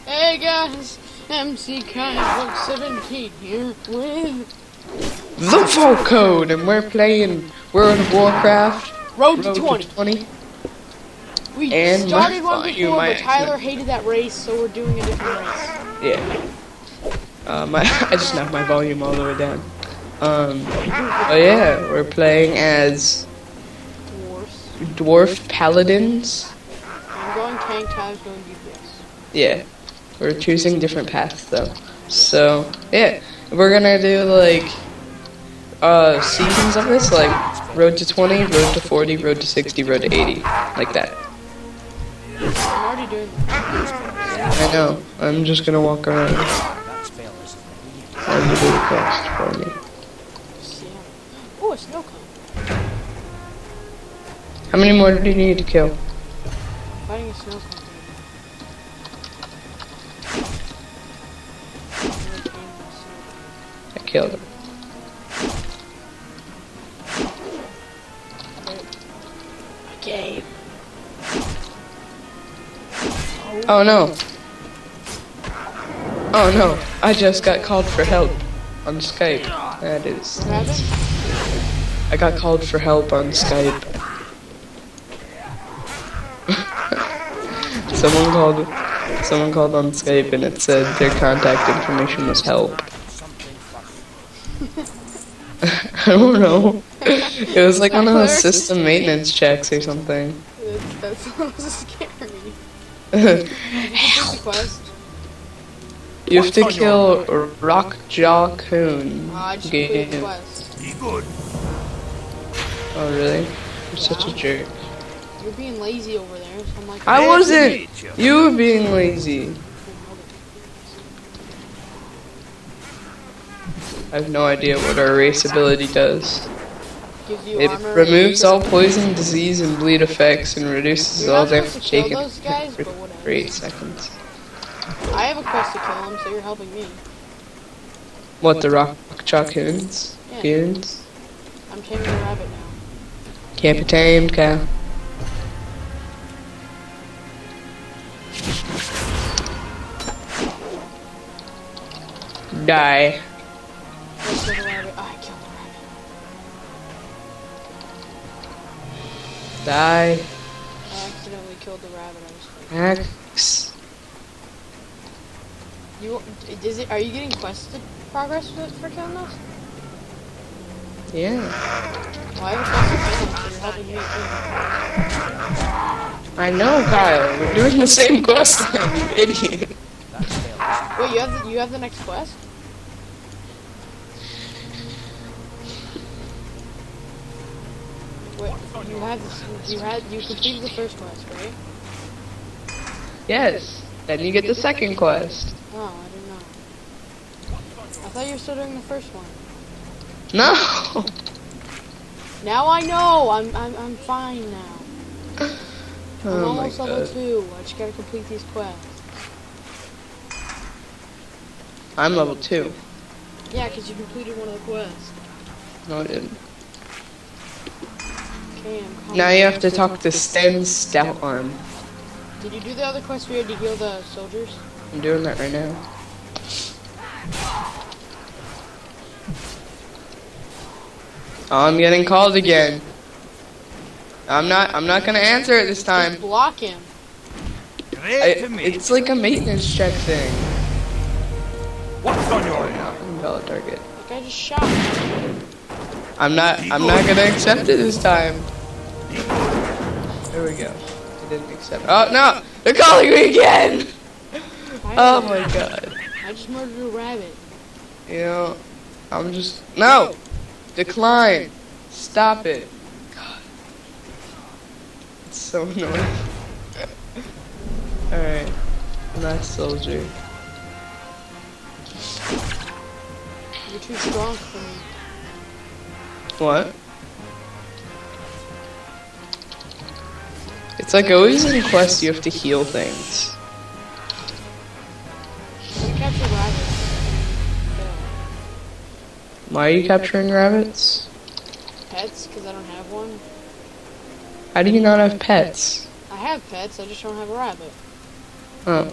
Hey guys, MC Comic 17 here with the Vault Code, and we're playing World of Warcraft Road to 20. We and started one before, but Tyler accident. hated that race, so we're doing a different race. Yeah. I just knocked my volume all the way down. Oh yeah, we're playing as dwarf paladins. I'm going tank, Tyler's going DPS. Yeah. We're choosing different paths though. So yeah, we're gonna do like seasons of this, like road to 20, road to 40, road to 60, road to 80, like that. I'm already doing that. I know. I'm just gonna walk around and do the quest for me. Oh, a snow cone. How many more do you need to kill? Fighting a snow cone. I killed him. Okay. Oh no. Oh no. I just got called for help on Skype. That is. What happened? I got called for help on Skype. Someone called on Skype and it said their contact information was help. I don't know. It was like one of those system maintenance checks or something. That sounds scary. Help! Quest. You have to kill Rockjaw Coon. I just completed the quest. Oh really? You're such a jerk. You're being lazy over there, so I'm like... I wasn't! You were being lazy. I have no idea what our race ability does. Gives you It armor, removes all poison, disease, and bleed effects and reduces You're all not supposed damage to kill taken those guys, but whatever. for 8 seconds. I have a quest to kill him, so you're helping me. What, the Rockjaw Coons? Yeah. Coons? I'm taming a rabbit now. Can't be tamed, cow. Die. Let's kill the rabbit. Oh, I killed the rabbit. Die. I accidentally killed the rabbit. I was fighting. Axe. Are you getting quested progress for killing those? Yeah. Well, I have a quest to kill them, so you're helping me too. I know, Kyle. We're doing the same quest line, you idiot. Wait, you have the next quest? Wait, you completed the first quest, right? Yes. Then you get the second quest. Oh, I didn't know. I thought you were still doing the first one. No. Now I know. I'm fine now. I'm Oh almost my level God. 2. I just gotta complete these quests. I'm level 2. Yeah, because you completed one of the quests. No, I didn't. Okay, I'm coming. Now you have to talk to Sten's Stout Arm. Did you do the other quest we had to heal the soldiers? I'm doing that right now. Oh, I'm getting called again. I'm not gonna answer it this time. Just block him. It's like a maintenance check thing. What's on your Invalid target. Like I just shot him. I'm not gonna accept it this time. There we go. I didn't accept it. Oh no! They're calling me again! Oh my God. I just murdered a rabbit. You know, I'm just... No! Decline! Stop it. God. It's so annoying. Alright. Last soldier. You're too strong for me. What? It's like always in quests you have to heal things. I'm gonna capture rabbits. Why are you capturing rabbits? Pets, because I don't have one. How do you not have pets? I have pets, I just don't have a rabbit. Oh.